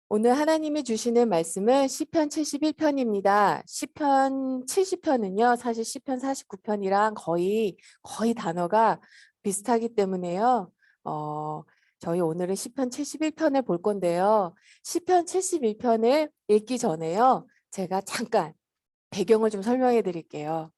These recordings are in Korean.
오늘 하나님이 주시는 말씀은 시편 71편입니다. 시편 70편은요. 사실 시편 49편이랑 거의 단어가 비슷하기 때문에요. 어, 저희 오늘은 시편 71편을 볼 건데요. 시편 71편을 읽기 전에요. 제가 잠깐 배경을 좀 설명해 드릴게요.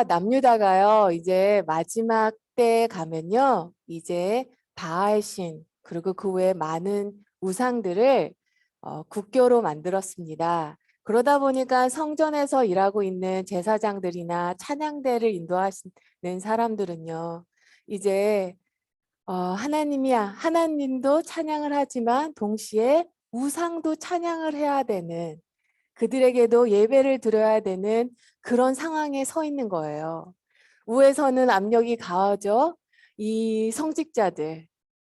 남유다가요, 이제 마지막 때 가면요, 이제 바알신, 그리고 그 외에 많은 우상들을 국교로 만들었습니다. 그러다 보니까 성전에서 일하고 있는 제사장들이나 찬양대를 인도하시는 사람들은요, 이제 하나님도 찬양을 하지만 동시에 우상도 찬양을 해야 되는 그들에게도 예배를 드려야 되는 그런 상황에 서 있는 거예요. 우에서는 압력이 가하죠. 이 성직자들,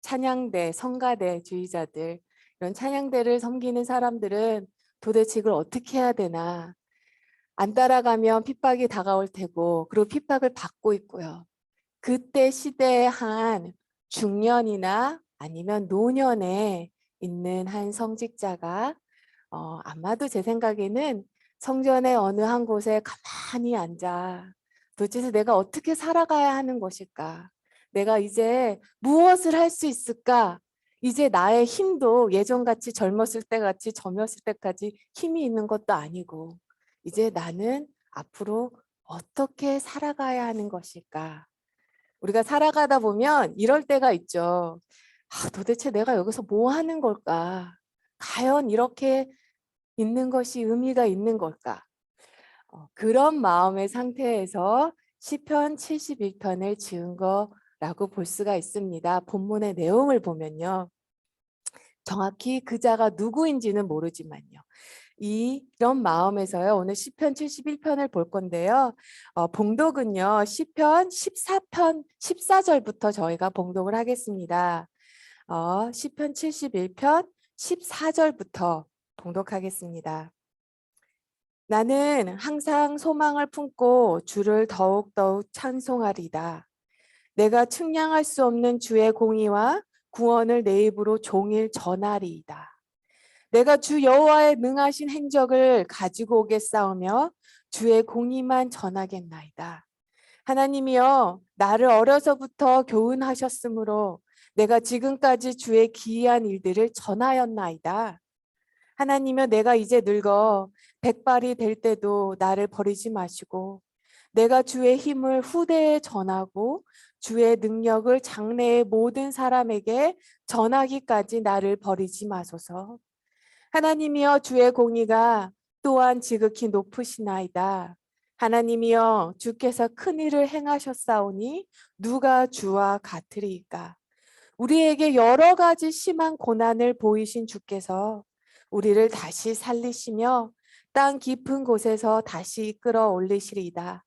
찬양대, 성가대 주의자들, 이런 찬양대를 섬기는 사람들은 도대체 이걸 어떻게 해야 되나. 안 따라가면 핍박이 다가올 테고, 그리고 핍박을 받고 있고요. 그때 시대의 한 중년이나 아니면 노년에 있는 한 성직자가 아마도 제 생각에는 성전의 어느 한 곳에 가만히 앉아 도대체 내가 어떻게 살아가야 하는 것일까? 내가 이제 무엇을 할 수 있을까? 이제 나의 힘도 예전같이 젊었을 때 같이 젊었을 때까지 힘이 있는 것도 아니고 이제 나는 앞으로 어떻게 살아가야 하는 것일까? 우리가 살아가다 보면 이럴 때가 있죠. 도대체 내가 여기서 뭐 하는 걸까? 과연 이렇게 있는 것이 의미가 있는 걸까? 그런 마음의 상태에서 시편 71편을 지은 거라고 볼 수가 있습니다. 본문의 내용을 보면요. 정확히 그자가 누구인지는 모르지만요. 이런 마음에서요. 오늘 시편 71편을 볼 건데요. 봉독은요. 시편 14편 14절부터 저희가 봉독을 하겠습니다. 시편 71편 14절부터 봉독하겠습니다. 나는 항상 소망을 품고 주를 더욱더욱 찬송하리다. 내가 측량할 수 없는 주의 공의와 구원을 내 입으로 종일 전하리이다. 내가 주 여호와의 능하신 행적을 가지고 오겠사오며 주의 공의만 전하겠나이다. 하나님이여 나를 어려서부터 교훈하셨으므로 내가 지금까지 주의 기이한 일들을 전하였나이다. 하나님이여 내가 이제 늙어 백발이 될 때도 나를 버리지 마시고 내가 주의 힘을 후대에 전하고 주의 능력을 장래의 모든 사람에게 전하기까지 나를 버리지 마소서. 하나님이여 주의 공의가 또한 지극히 높으시나이다. 하나님이여 주께서 큰 일을 행하셨사오니 누가 주와 같으리이까. 우리에게 여러 가지 심한 고난을 보이신 주께서 우리를 다시 살리시며 땅 깊은 곳에서 다시 이끌어 올리시리이다.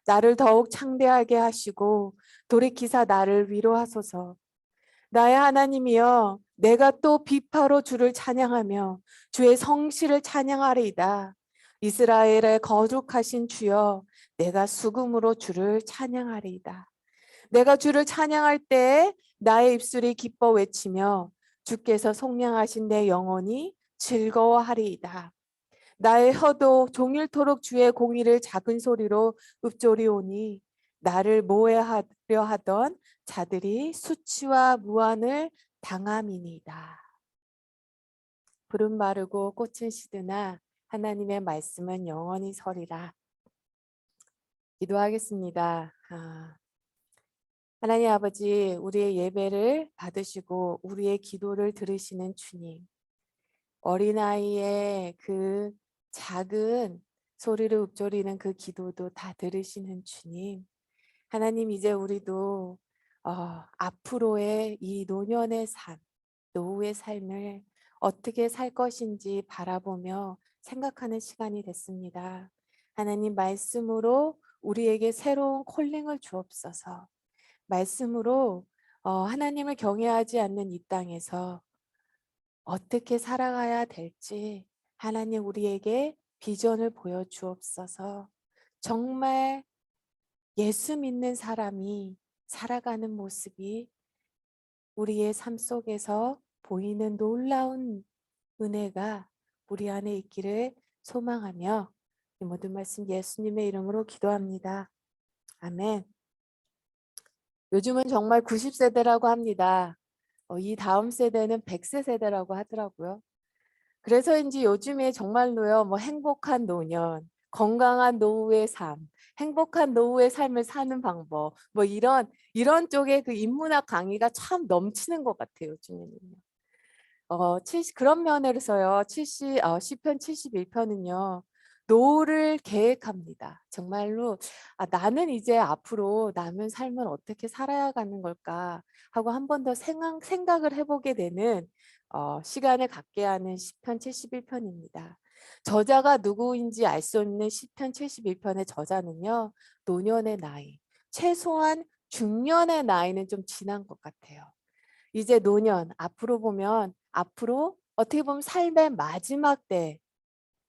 나를 더욱 창대하게 하시고 돌이키사 나를 위로하소서. 나의 하나님이여 내가 또 비파로 주를 찬양하며 주의 성실을 찬양하리이다. 이스라엘의 거룩하신 주여 내가 수금으로 주를 찬양하리이다. 내가 주를 찬양할 때에 나의 입술이 기뻐 외치며 주께서 속량하신 내 영혼이 즐거워하리이다. 나의 혀도 종일토록 주의 공의를 작은 소리로 읊조리오니 나를 모해하려 하던 자들이 수치와 무한을 당함이니이다. 푸른 마르고 꽃은 시드나 하나님의 말씀은 영원히 서리라. 기도하겠습니다. 하나님 아버지, 우리의 예배를 받으시고 우리의 기도를 들으시는 주님. 어린아이의 그 작은 소리를 읊조리는 그 기도도 다 들으시는 주님. 하나님 이제 우리도 앞으로의 이 노년의 삶, 노후의 삶을 어떻게 살 것인지 바라보며 생각하는 시간이 됐습니다. 하나님 말씀으로 우리에게 새로운 콜링을 주옵소서. 말씀으로 하나님을 경외하지 않는 이 땅에서 어떻게 살아가야 될지 하나님 우리에게 비전을 보여주옵소서. 정말 예수 믿는 사람이 살아가는 모습이 우리의 삶 속에서 보이는 놀라운 은혜가 우리 안에 있기를 소망하며 이 모든 말씀 예수님의 이름으로 기도합니다. 아멘. 요즘은 정말 90세대라고 합니다. 이 다음 세대는 100세 세대라고 하더라고요. 그래서인지 요즘에 정말로요, 뭐 행복한 노년, 건강한 노후의 삶, 행복한 노후의 삶을 사는 방법, 뭐 이런 쪽에 그 인문학 강의가 참 넘치는 것 같아요, 요즘에는요. 그런 면에서요, 시편 71편은요, 노후를 계획합니다. 정말로, 나는 이제 앞으로 남은 삶을 어떻게 살아야 가는 걸까 하고 한 번 더 생각을 해보게 되는 시간을 갖게 하는 시편 71편입니다. 저자가 누구인지 알 수 없는 시편 71편의 저자는요, 노년의 나이, 최소한 중년의 나이는 좀 지난 것 같아요. 이제 노년, 앞으로 어떻게 보면 삶의 마지막 때,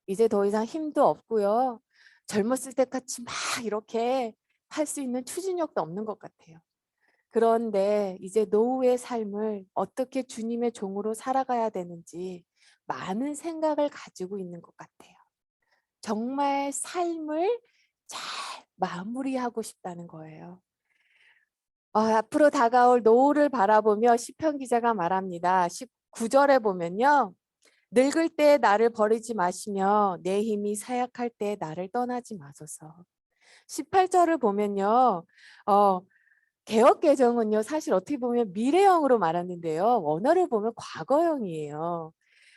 이제 더 이상 힘도 없고요. 젊었을 때 같이 막 이렇게 할 수 있는 추진력도 없는 것 같아요. 그런데 이제 노후의 삶을 어떻게 주님의 종으로 살아가야 되는지 많은 생각을 가지고 있는 것 같아요. 정말 삶을 잘 마무리하고 싶다는 거예요. 앞으로 다가올 노후를 바라보며 시편 기자가 말합니다. 19절에 보면요. 늙을 때 나를 버리지 마시며 내 힘이 사약할 때 나를 떠나지 마소서. 18절을 보면요. 어, 개역 개정은요. 사실 어떻게 보면 미래형으로 말하는데요. 원어를 보면 과거형이에요.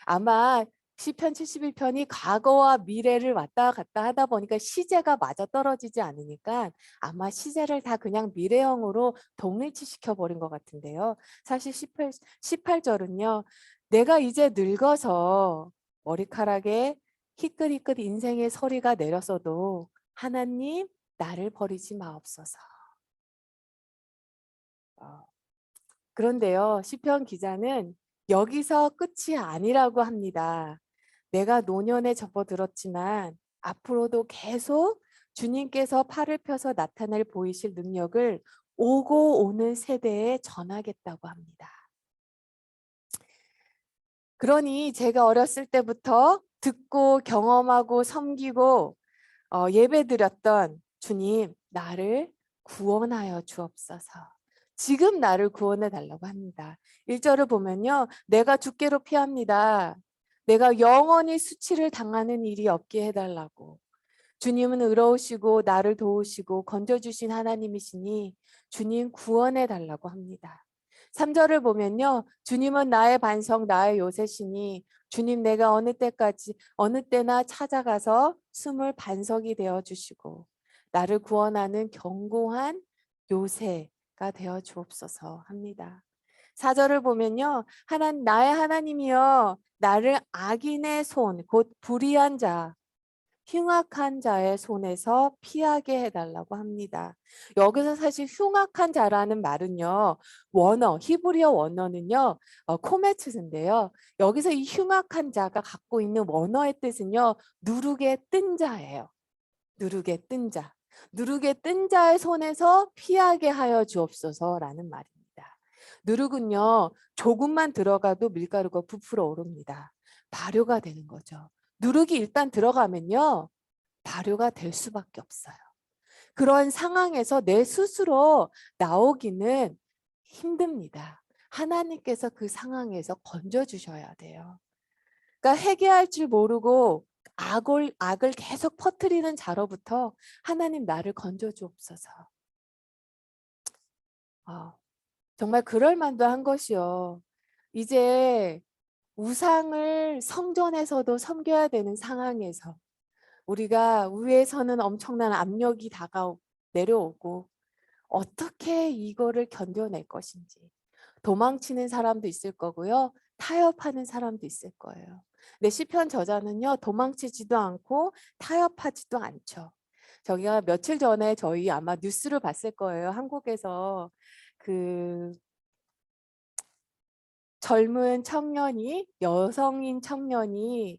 아마 시편 71편이 과거와 미래를 왔다 갔다 하다 보니까 시제가 맞아떨어지지 않으니까 아마 시제를 다 그냥 미래형으로 동일치시켜 버린 것 같은데요. 사실 18절은요. 내가 이제 늙어서 머리카락에 희끗희끗 인생의 서리가 내렸어도 하나님 나를 버리지 마옵소서. 어, 그런데요, 시편 기자는 여기서 끝이 아니라고 합니다. 내가 노년에 접어들었지만 앞으로도 계속 주님께서 팔을 펴서 나타낼 보이실 능력을 오고 오는 세대에 전하겠다고 합니다. 그러니 제가 어렸을 때부터 듣고 경험하고 섬기고 예배드렸던 주님, 나를 구원하여 주옵소서. 지금 나를 구원해 달라고 합니다. 1절을 보면요. 내가 주께로 피합니다. 내가 영원히 수치를 당하는 일이 없게 해달라고. 주님은 의로우시고 나를 도우시고 건져주신 하나님이시니 주님 구원해 달라고 합니다. 3절을 보면요. 주님은 나의 반석, 나의 요새시니 주님 내가 어느 때나 찾아가서 숨을 반석이 되어 주시고 나를 구원하는 견고한 요새가 되어 주옵소서 합니다. 4절을 보면요. 나의 하나님이여 나를 악인의 손, 곧 불의한 자, 흉악한 자의 손에서 피하게 해달라고 합니다. 여기서 사실 흉악한 자라는 말은요. 히브리어 원어는요. 코메츠인데요. 여기서 이 흉악한 자가 갖고 있는 원어의 뜻은요. 누룩에 뜬 자예요. 누룩에 뜬 자. 누룩에 뜬 자의 손에서 피하게 하여 주옵소서라는 말입니다. 누룩은요. 조금만 들어가도 밀가루가 부풀어 오릅니다. 발효가 되는 거죠. 누룩이 일단 들어가면요. 발효가 될 수밖에 없어요. 그런 상황에서 내 스스로 나오기는 힘듭니다. 하나님께서 그 상황에서 건져주셔야 돼요. 그러니까 회개할 줄 모르고 악을 계속 퍼뜨리는 자로부터 하나님 나를 건져주옵소서. 정말 그럴 만도 한 것이요. 이제 우상을 성전에서도 섬겨야 되는 상황에서 우리가 위에서는 엄청난 압력이 내려오고 어떻게 이거를 견뎌낼 것인지 도망치는 사람도 있을 거고요. 타협하는 사람도 있을 거예요. 근데 시편 저자는요. 도망치지도 않고 타협하지도 않죠. 저희가 며칠 전에 저희 아마 뉴스를 봤을 거예요. 한국에서 그 젊은 여성인 청년이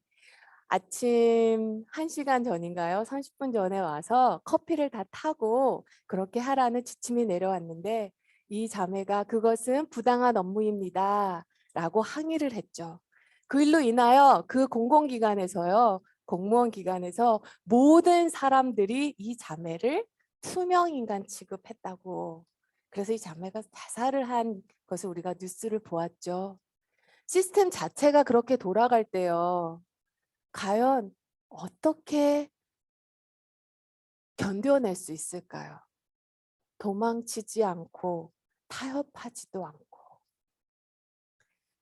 아침 1시간 전인가요? 30분 전에 와서 커피를 다 타고 그렇게 하라는 지침이 내려왔는데 이 자매가 그것은 부당한 업무입니다. 라고 항의를 했죠. 그 일로 인하여 그 공공기관에서요, 공무원 기관에서 모든 사람들이 이 자매를 투명인간 취급했다고. 그래서 이 자매가 자살을 한 것을 우리가 뉴스를 보았죠. 시스템 자체가 그렇게 돌아갈 때요. 과연 어떻게 견뎌낼 수 있을까요? 도망치지 않고 타협하지도 않고.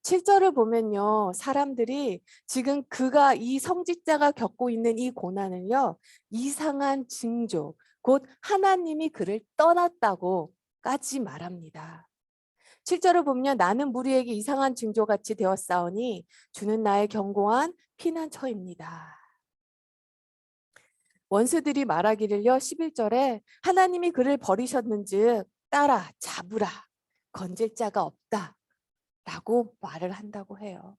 7절을 보면요. 사람들이 지금 그가 이 성직자가 겪고 있는 이 고난을요. 이상한 징조, 곧 하나님이 그를 떠났다고까지 말합니다. 7절을 보면 나는 무리에게 이상한 징조같이 되었사오니 주는 나의 견고한 피난처입니다. 원수들이 말하기를요. 11절에 하나님이 그를 버리셨는즉 따라 잡으라. 건질 자가 없다. 라고 말을 한다고 해요.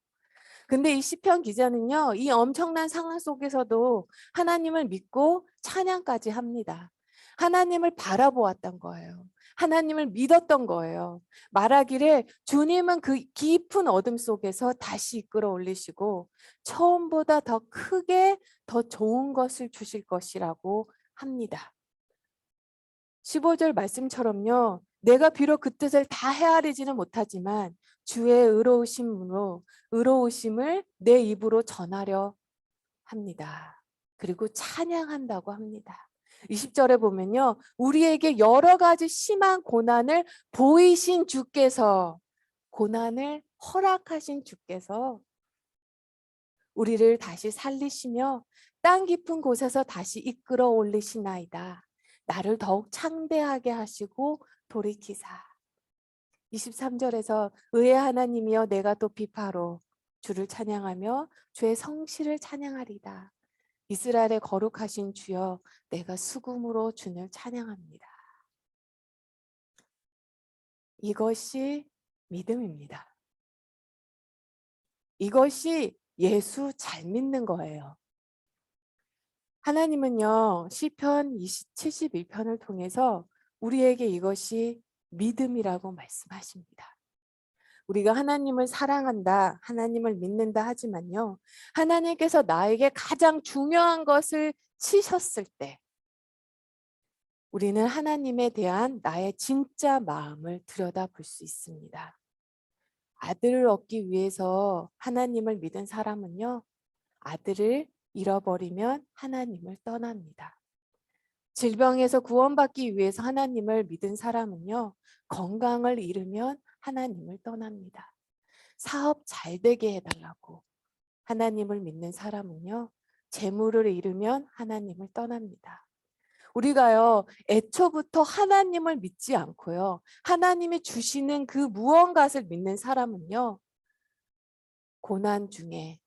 근데 이 시편 기자는요. 이 엄청난 상황 속에서도 하나님을 믿고 찬양까지 합니다. 하나님을 바라보았던 거예요. 하나님을 믿었던 거예요. 말하기를 주님은 그 깊은 어둠 속에서 다시 이끌어 올리시고 처음보다 더 크게 더 좋은 것을 주실 것이라고 합니다. 15절 말씀처럼요. 내가 비록 그 뜻을 다 헤아리지는 못하지만 주의 의로우심을 내 입으로 전하려 합니다. 그리고 찬양한다고 합니다. 20절에 보면요. 우리에게 여러 가지 심한 고난을 보이신 주께서, 고난을 허락하신 주께서 우리를 다시 살리시며 땅 깊은 곳에서 다시 이끌어 올리시나이다. 나를 더욱 창대하게 하시고 돌이키사. 23절에서 의의 하나님이여 내가 또 비파로 주를 찬양하며 주의 성실을 찬양하리다. 이스라엘의 거룩하신 주여 내가 수금으로 주를 찬양합니다. 이것이 믿음입니다. 이것이 예수 잘 믿는 거예요. 하나님은요, 시편 71편을 통해서 우리에게 이것이 믿음이라고 말씀하십니다. 우리가 하나님을 사랑한다, 하나님을 믿는다 하지만요, 하나님께서 나에게 가장 중요한 것을 치셨을 때, 우리는 하나님에 대한 나의 진짜 마음을 들여다볼 수 있습니다. 아들을 얻기 위해서 하나님을 믿은 사람은요, 아들을 잃어버리면 하나님을 떠납니다. 질병에서 구원받기 위해서 하나님을 믿은 사람은요, 건강을 잃으면 하나님을 떠납니다. 사업 잘 되게 해달라고 하나님을 믿는 사람은요, 재물을 잃으면 하나님을 떠납니다. 우리가요, 애초부터 하나님을 믿지 않고요, 하나님이 주시는 그 무언가를 믿는 사람은요, 고난 중에,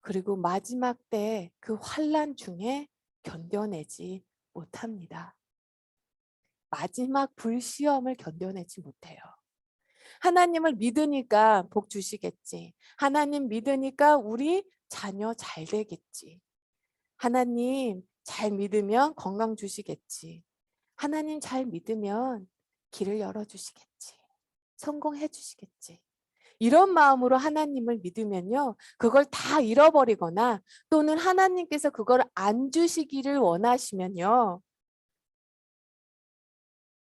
그리고 마지막 때 그 환난 중에 견뎌내지 못합니다. 마지막 불시험을 견뎌내지 못해요. 하나님을 믿으니까 복 주시겠지. 하나님 믿으니까 우리 자녀 잘 되겠지. 하나님 잘 믿으면 건강 주시겠지. 하나님 잘 믿으면 길을 열어주시겠지. 성공해 주시겠지. 이런 마음으로 하나님을 믿으면요. 그걸 다 잃어버리거나 또는 하나님께서 그걸 안 주시기를 원하시면요.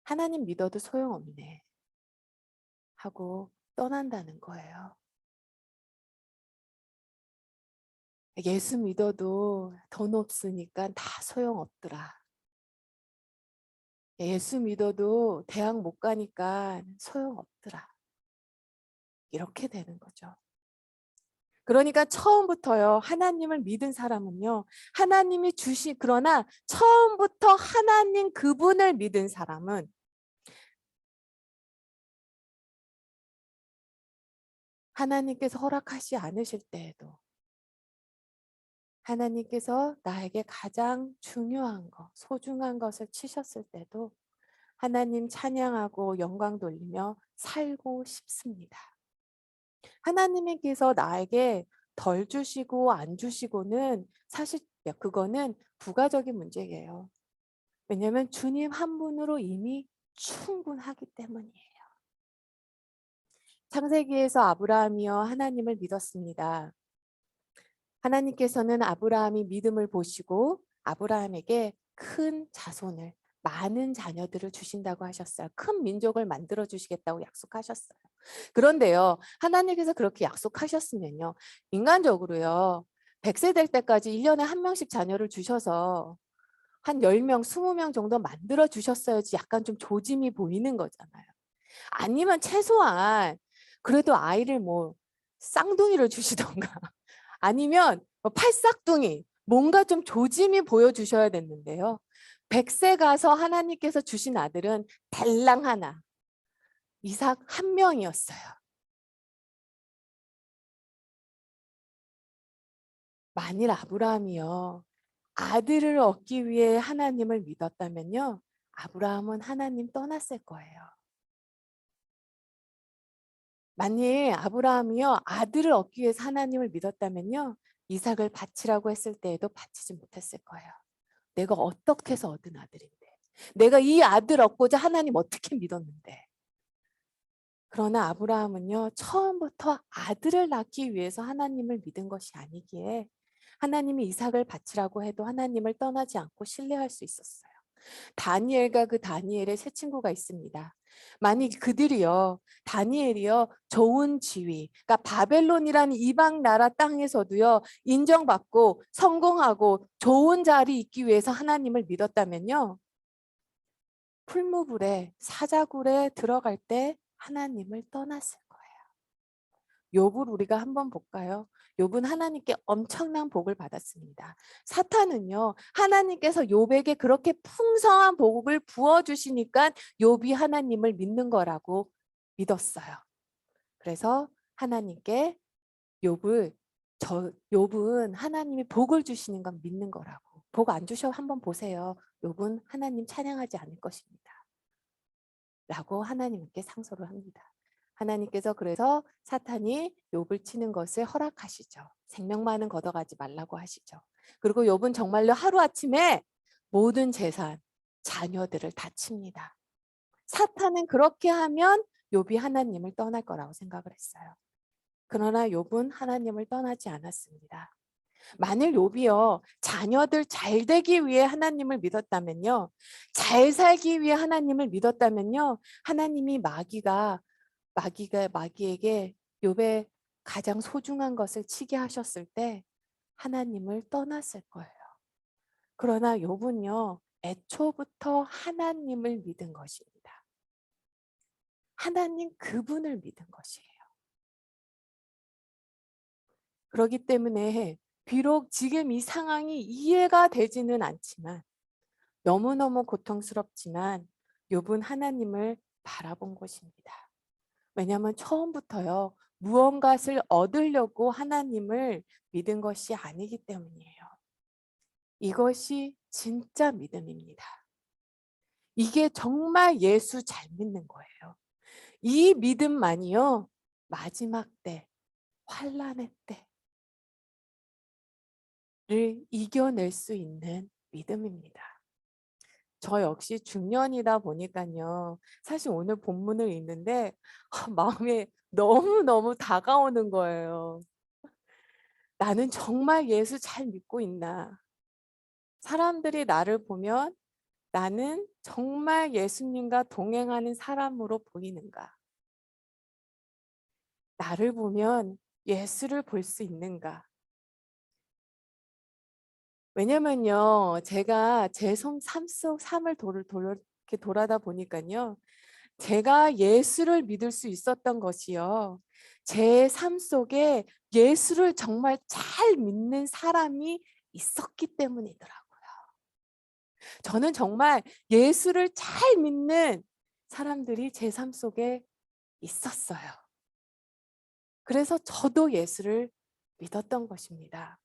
하나님 믿어도 소용없네 하고 떠난다는 거예요. 예수 믿어도 돈 없으니까 다 소용없더라. 예수 믿어도 대학 못 가니까 소용없더라. 이렇게 되는 거죠. 그러니까 처음부터요, 하나님을 믿은 사람은요, 하나님이 그러나 처음부터 하나님 그분을 믿은 사람은 하나님께서 허락하지 않으실 때에도 하나님께서 나에게 가장 중요한 것, 소중한 것을 치셨을 때도 하나님 찬양하고 영광 돌리며 살고 싶습니다. 하나님께서 나에게 덜 주시고 안 주시고는 사실 그거는 부가적인 문제예요. 왜냐하면 주님 한 분으로 이미 충분하기 때문이에요. 창세기에서 아브라함이요 하나님을 믿었습니다. 하나님께서는 아브라함이 믿음을 보시고 아브라함에게 큰 자손을 많은 자녀들을 주신다고 하셨어요. 큰 민족을 만들어 주시겠다고 약속하셨어요. 그런데요, 하나님께서 그렇게 약속하셨으면요, 인간적으로요, 100세 될 때까지 1년에 한 명씩 자녀를 주셔서 한 10명, 20명 정도 만들어 주셨어야지 약간 좀 조짐이 보이는 거잖아요. 아니면 최소한 그래도 아이를 뭐 쌍둥이를 주시던가 아니면 뭐 팔싹둥이 뭔가 좀 조짐이 보여주셔야 됐는데요. 100세 가서 하나님께서 주신 아들은 달랑 하나, 이삭 한 명이었어요. 만일 아브라함이요, 아들을 얻기 위해 하나님을 믿었다면요, 아브라함은 하나님 떠났을 거예요. 만일 아브라함이요, 아들을 얻기 위해서 하나님을 믿었다면요, 이삭을 바치라고 했을 때에도 바치지 못했을 거예요. 내가 어떻게 해서 얻은 아들인데, 내가 이 아들 얻고자 하나님 어떻게 믿었는데. 그러나 아브라함은요, 처음부터 아들을 낳기 위해서 하나님을 믿은 것이 아니기에 하나님이 이삭을 바치라고 해도 하나님을 떠나지 않고 신뢰할 수 있었어요. 다니엘과 그 다니엘의 세 친구가 있습니다. 만약 그들이요, 다니엘이요, 좋은 지위, 그러니까 바벨론이라는 이방 나라 땅에서도요, 인정받고 성공하고 좋은 자리 있기 위해서 하나님을 믿었다면요, 풀무불에 사자굴에 들어갈 때 하나님을 떠났을 거예요. 욥을 우리가 한번 볼까요? 욥은 하나님께 엄청난 복을 받았습니다. 사탄은요, 하나님께서 욥에게 그렇게 풍성한 복을 부어 주시니까 욥이 하나님을 믿는 거라고 믿었어요. 그래서 하나님께 욥을 욥은 하나님이 복을 주시는 건 믿는 거라고. 복 안 주셔 한번 보세요. 욥은 하나님 찬양하지 않을 것입니다. 라고 하나님께 상소를 합니다. 하나님께서 그래서 사탄이 욥을 치는 것을 허락하시죠. 생명만은 걷어가지 말라고 하시죠. 그리고 욥은 정말로 하루아침에 모든 재산, 자녀들을 다 칩니다. 사탄은 그렇게 하면 욥이 하나님을 떠날 거라고 생각을 했어요. 그러나 욥은 하나님을 떠나지 않았습니다. 만일 욥이요, 자녀들 잘 되기 위해 하나님을 믿었다면요, 잘 살기 위해 하나님을 믿었다면요, 하나님이 마귀에게 욥의 가장 소중한 것을 치게 하셨을 때 하나님을 떠났을 거예요. 그러나 욥은요, 애초부터 하나님을 믿은 것입니다. 하나님 그분을 믿은 것이에요. 그렇기 때문에 비록 지금 이 상황이 이해가 되지는 않지만 너무너무 고통스럽지만 욥은 하나님을 바라본 것입니다. 왜냐하면 처음부터요, 무언가를 얻으려고 하나님을 믿은 것이 아니기 때문이에요. 이것이 진짜 믿음입니다. 이게 정말 예수 잘 믿는 거예요. 이 믿음만이요, 마지막 때, 환난의 때를 이겨낼 수 있는 믿음입니다. 저 역시 중년이다 보니까요. 사실 오늘 본문을 읽는데 마음에 너무너무 다가오는 거예요. 나는 정말 예수 잘 믿고 있나? 사람들이 나를 보면 나는 정말 예수님과 동행하는 사람으로 보이는가? 나를 보면 예수를 볼 수 있는가? 왜냐면요, 제가 제 삶을 이렇게 돌아다 보니까요, 제가 예수를 믿을 수 있었던 것이요, 제 삶 속에 예수를 정말 잘 믿는 사람이 있었기 때문이더라고요. 저는 정말 예수를 잘 믿는 사람들이 제 삶 속에 있었어요. 그래서 저도 예수를 믿었던 것입니다.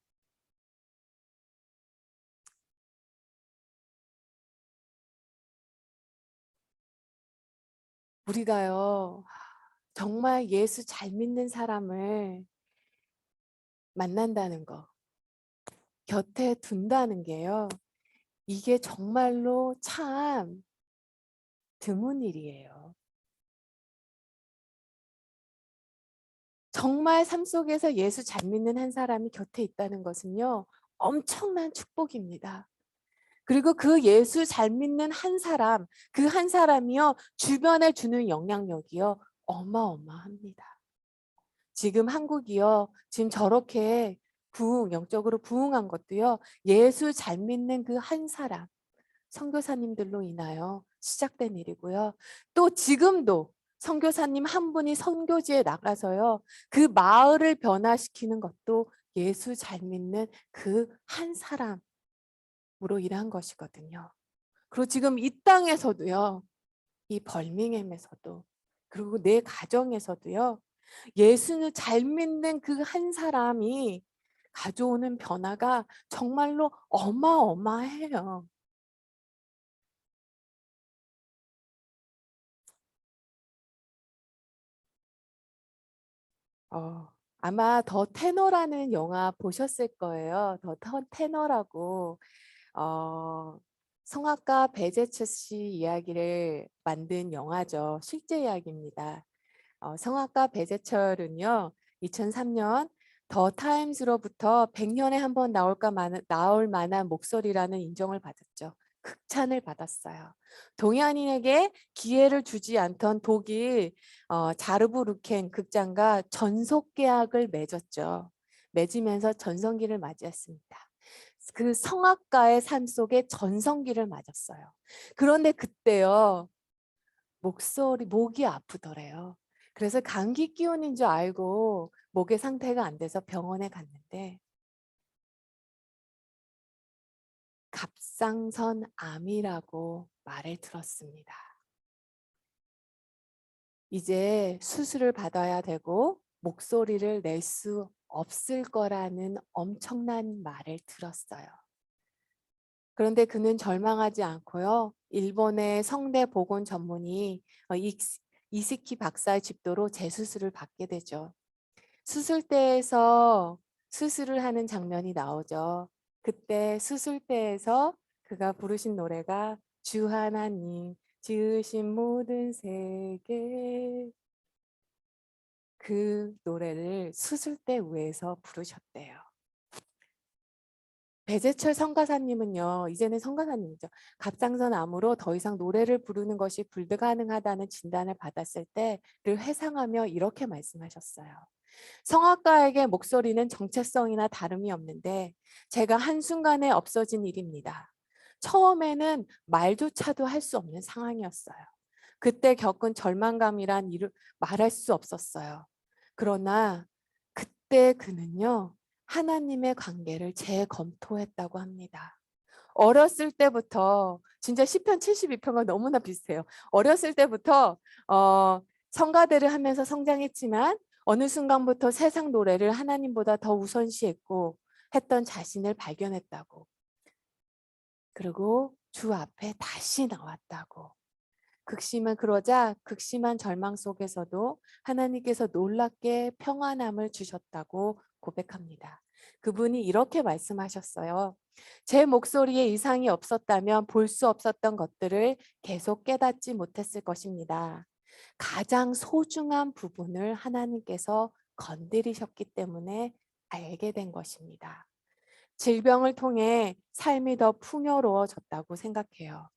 우리가요, 정말 예수 잘 믿는 사람을 만난다는 거, 곁에 둔다는 게요, 이게 정말로 참 드문 일이에요. 정말 삶 속에서 예수 잘 믿는 한 사람이 곁에 있다는 것은요, 엄청난 축복입니다. 그리고 그 예수 잘 믿는 한 사람, 그 한 사람이요, 주변에 주는 영향력이요, 어마어마합니다. 지금 한국이요, 지금 저렇게 영적으로 부흥한 것도요, 예수 잘 믿는 그 한 사람, 선교사님들로 인하여 시작된 일이고요. 또 지금도 선교사님 한 분이 선교지에 나가서요, 그 마을을 변화시키는 것도 예수 잘 믿는 그 한 사람으로 일한 것이거든요. 그리고 지금 이 땅에서도요, 이 벌밍햄에서도, 그리고 내 가정에서도요, 예수는 잘 믿는 그 한 사람이 가져오는 변화가 정말로 어마어마해요. 아마 더 테너라는 영화 보셨을 거예요. 더 테너라고 어, 성악가 베제츠 씨 이야기를 만든 영화죠. 실제 이야기입니다. 성악가 베제철은요, 2003년 더 타임즈로부터 100년에 한 번 나올 만한 목소리라는 인정을 받았죠. 극찬을 받았어요. 동양인에게 기회를 주지 않던 독일 자르부르켄 극장과 전속 계약을 맺었죠. 맺으면서 전성기를 맞이했습니다. 그 성악가의 삶 속에 전성기를 맞았어요. 그런데 그때요, 목이 아프더래요. 그래서 감기 기운인 줄 알고 목의 상태가 안 돼서 병원에 갔는데 갑상선 암이라고 말을 들었습니다. 이제 수술을 받아야 되고 목소리를 낼 수 없을 거라는 엄청난 말을 들었어요. 그런데 그는 절망하지 않고요. 일본의 성대 보건 전문의 이스키 박사의 집도로 재수술을 받게 되죠. 수술대에서 수술을 하는 장면이 나오죠. 그때 수술대에서 그가 부르신 노래가 주 하나님 지으신 모든 세계, 그 노래를 수술대 위에서 부르셨대요. 배재철 성가사님은요, 이제는 성가사님이죠. 갑상선 암으로 더 이상 노래를 부르는 것이 불가능하다는 진단을 받았을 때를 회상하며 이렇게 말씀하셨어요. 성악가에게 목소리는 정체성이나 다름이 없는데 제가 한순간에 없어진 일입니다. 처음에는 말조차도 할 수 없는 상황이었어요. 그때 겪은 절망감이란 일을 말할 수 없었어요. 그러나 그때 그는요, 하나님의 관계를 재검토했다고 합니다. 어렸을 때부터 진짜 시편 72편과 너무나 비슷해요. 어렸을 때부터 성가대를 하면서 성장했지만 어느 순간부터 세상 노래를 하나님보다 더 우선시했고 했던 자신을 발견했다고. 그리고 주 앞에 다시 나왔다고. 그러자 극심한 절망 속에서도 하나님께서 놀랍게 평안함을 주셨다고 고백합니다. 그분이 이렇게 말씀하셨어요. 제 목소리에 이상이 없었다면 볼 수 없었던 것들을 계속 깨닫지 못했을 것입니다. 가장 소중한 부분을 하나님께서 건드리셨기 때문에 알게 된 것입니다. 질병을 통해 삶이 더 풍요로워졌다고 생각해요.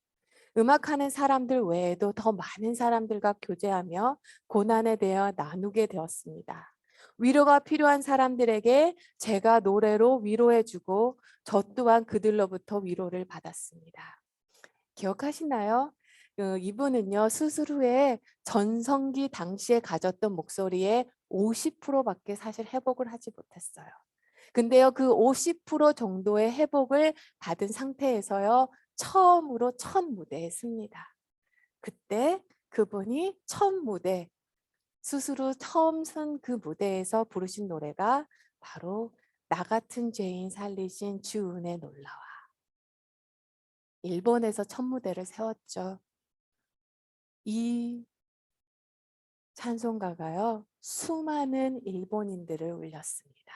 음악하는 사람들 외에도 더 많은 사람들과 교제하며 고난에 대해 나누게 되었습니다. 위로가 필요한 사람들에게 제가 노래로 위로해주고 저 또한 그들로부터 위로를 받았습니다. 기억하시나요? 이분은요, 수술 후에 전성기 당시에 가졌던 목소리의 50%밖에 사실 회복을 하지 못했어요. 근데요, 그 50% 정도의 회복을 받은 상태에서요, 처음으로 첫 무대에 씁니다. 그때 그분이 첫 무대, 수술 후 처음 선 그 무대에서 부르신 노래가 바로 나 같은 죄인 살리신 주 은혜 놀라와. 일본에서 첫 무대를 세웠죠. 이 찬송가가요, 수많은 일본인들을 울렸습니다.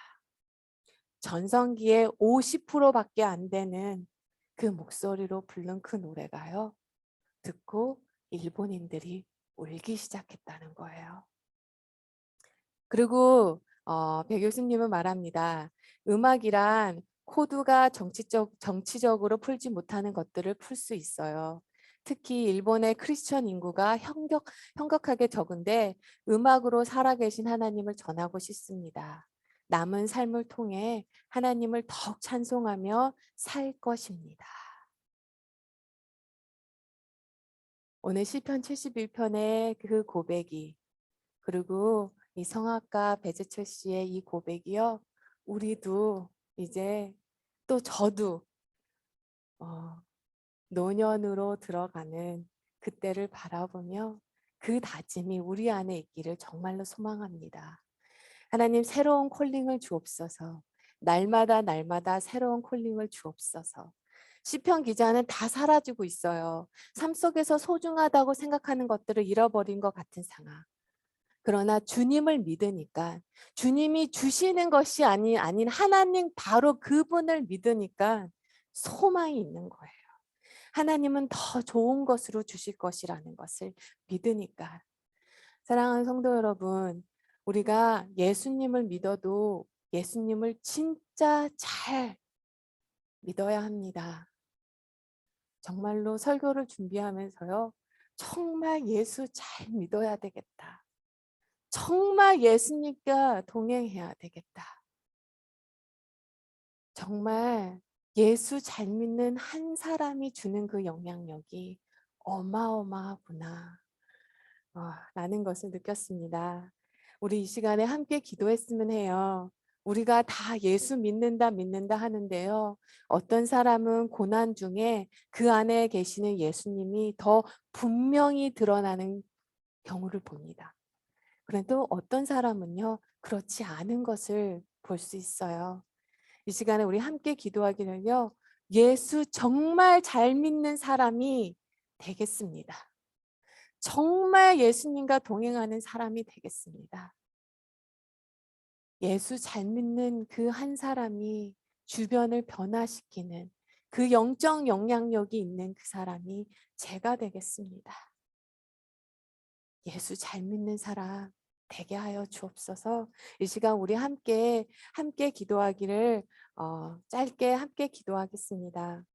전성기의 50%밖에 안 되는 그 목소리로 부른 그 노래가요, 듣고 일본인들이 울기 시작했다는 거예요. 그리고 배 교수님은 말합니다. 음악이란 코드가 정치적으로 풀지 못하는 것들을 풀 수 있어요. 특히 일본의 크리스천 인구가 현격하게 적은데 음악으로 살아계신 하나님을 전하고 싶습니다. 남은 삶을 통해 하나님을 더욱 찬송하며 살 것입니다. 오늘 시편 71편의 그 고백이, 그리고 이 성악가 배재철 씨의 이 고백이요, 우리도 이제, 또 저도 노년으로 들어가는 그때를 바라보며 그 다짐이 우리 안에 있기를 정말로 소망합니다. 하나님, 새로운 콜링을 주옵소서. 날마다 날마다 새로운 콜링을 주옵소서. 시편 기자는 다 사라지고 있어요. 삶 속에서 소중하다고 생각하는 것들을 잃어버린 것 같은 상황. 그러나 주님을 믿으니까, 주님이 주시는 것이 아닌 하나님 바로 그분을 믿으니까 소망이 있는 거예요. 하나님은 더 좋은 것으로 주실 것이라는 것을 믿으니까. 사랑하는 성도 여러분, 우리가 예수님을 믿어도 예수님을 진짜 잘 믿어야 합니다. 정말로 설교를 준비하면서요, 정말 예수 잘 믿어야 되겠다. 정말 예수님과 동행해야 되겠다. 정말 예수 잘 믿는 한 사람이 주는 그 영향력이 어마어마하구나, 라는 것을 느꼈습니다. 우리 이 시간에 함께 기도했으면 해요. 우리가 다 예수 믿는다 하는데요, 어떤 사람은 고난 중에 그 안에 계시는 예수님이 더 분명히 드러나는 경우를 봅니다. 그래도 어떤 사람은요, 그렇지 않은 것을 볼 수 있어요. 이 시간에 우리 함께 기도하기를요, 예수 정말 잘 믿는 사람이 되겠습니다. 정말 예수님과 동행하는 사람이 되겠습니다. 예수 잘 믿는 그 한 사람이 주변을 변화시키는 그 영적 영향력이 있는 그 사람이 제가 되겠습니다. 예수 잘 믿는 사람 되게 하여 주옵소서. 이 시간 우리 함께 기도하기를 짧게 함께 기도하겠습니다.